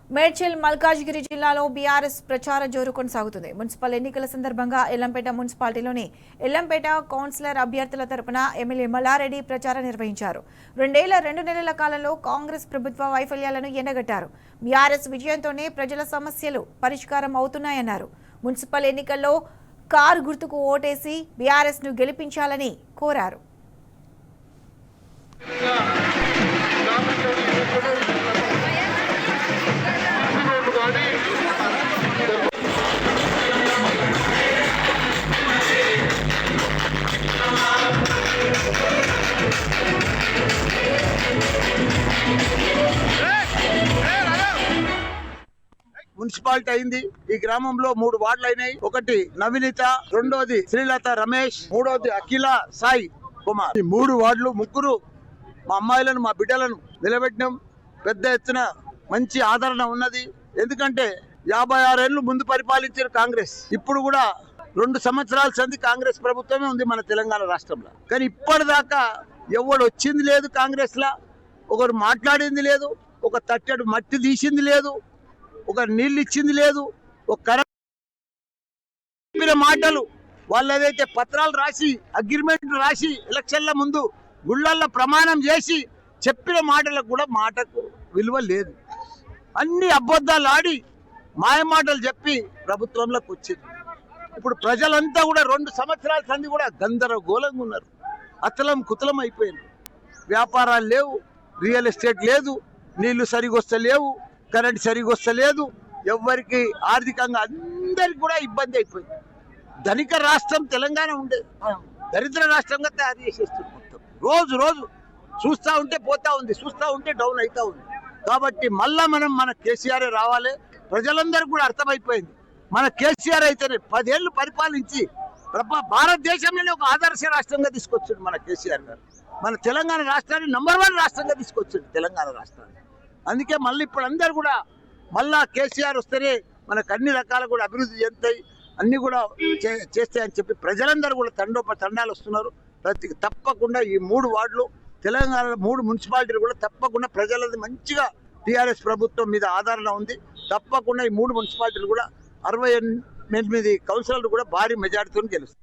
మేడ్చల్ మల్కాజ్గిరి జిల్లాలో బీఆర్ఎస్ ప్రచార జోరు కొనసాగుతుంది. మున్సిపల్ ఎన్నికల సందర్భంగా ఎల్లంపేట మున్సిపాలిటీలోని ఎల్లంపేట కౌన్సిలర్ అభ్యర్థుల తరపున ఎమ్మెల్యే మల్లారెడ్డి ప్రచారం నిర్వహించారు. 2 నెలల కాలంలో కాంగ్రెస్ ప్రభుత్వ వైఫల్యాలను ఎండగట్టారు. బీఆర్ఎస్ విజయంతోనే ప్రజల సమస్యలు పరిష్కారం అవుతున్నాయన్నారు. మున్సిపల్ ఎన్నికల్లో కారు గుర్తుకు ఓటేసి బీఆర్ఎస్ ను గెలిపించాలని కోరారు. మున్సిపాలిటీ అయింది. ఈ గ్రామంలో 3 వార్డులు అయినాయి. ఒకటి నవనీత, రెండోది శ్రీలత రమేష్, మూడోది అఖిల సాయి కుమార్. ఈ 3 వార్డులు ముగ్గురు మా అమ్మాయిలను మా బిడ్డలను నిలబెట్టినాం. పెద్ద ఎత్తున మంచి ఆదరణ ఉన్నది. ఎందుకంటే 56 ఏళ్లు ముందు పరిపాలించారు కాంగ్రెస్. ఇప్పుడు కూడా 2 సంవత్సరాల సంది కాంగ్రెస్ ప్రభుత్వమే ఉంది మన తెలంగాణ రాష్ట్రంలో. కానీ ఇప్పటిదాకా ఎవడు వచ్చింది లేదు కాంగ్రెస్ లా, ఒకరు మాట్లాడింది లేదు, ఒక తట్టెడు మట్టి తీసింది లేదు, ఒక నీళ్ళు ఇచ్చింది లేదు. ఒక చెప్పిన మాటలు వాళ్ళు ఏదైతే పత్రాలు రాసి అగ్రిమెంట్ రాసి ఎలక్షన్ల ముందు గుళ్ళల్లో ప్రమాణం చేసి చెప్పిన మాటలకు కూడా మాటకు విలువ లేదు. అన్ని అబద్ధాలు ఆడి మాయ మాటలు చెప్పి ప్రభుత్వంలోకి వచ్చింది. ఇప్పుడు ప్రజలంతా కూడా 2 సంవత్సరాల సంది కూడా గందరగోళంగా ఉన్నారు. అతలం కుతలం అయిపోయింది. వ్యాపారాలు లేవు, రియల్ ఎస్టేట్ లేదు, నీళ్లు సరిగొస్తలేవు, కరెంట్ సరిగొస్తలేదు. ఎవరికి ఆర్థికంగా అందరికి కూడా ఇబ్బంది అయిపోయింది. ధనిక రాష్ట్రం తెలంగాణ ఉండే దరిద్ర రాష్ట్రంగా తయారు చేసేస్తుంది. మొత్తం రోజు రోజు చూస్తూ ఉంటే పోతా ఉంది, చూస్తూ ఉంటే డౌన్ అవుతా ఉంది. కాబట్టి మళ్ళా మన కేసీఆర్ రావాలి. ప్రజలందరికీ కూడా అర్థమైపోయింది. మన కేసీఆర్ అయితేనే 10 ఏళ్ళు పరిపాలించి భారతదేశంలోనే ఒక ఆదర్శ రాష్ట్రంగా తీసుకొచ్చింది మన కేసీఆర్ గారు. మన తెలంగాణ రాష్ట్రాన్ని నంబర్ 1 రాష్ట్రంగా తీసుకొచ్చింది తెలంగాణ రాష్ట్రాన్ని. అందుకే మళ్ళీ ఇప్పుడు అందరు కూడా మళ్ళా కేసీఆర్ వస్తేనే మనకు అన్ని రకాలు కూడా అభివృద్ధి చెందుతాయి, అన్ని కూడా చేస్తాయని చెప్పి ప్రజలందరూ కూడా తండాలు వస్తున్నారు. తప్పకుండా ఈ 3 వార్డులు తెలంగాణ 3 మున్సిపాలిటీలు కూడా తప్పకుండా ప్రజలది మంచిగా టీఆర్ఎస్ ప్రభుత్వం మీద ఆదరణ ఉంది. తప్పకుండా ఈ 3 మున్సిపాలిటీలు కూడా 68 కౌన్సిలర్లు కూడా భారీ మెజార్టీతో గెలుస్తారు.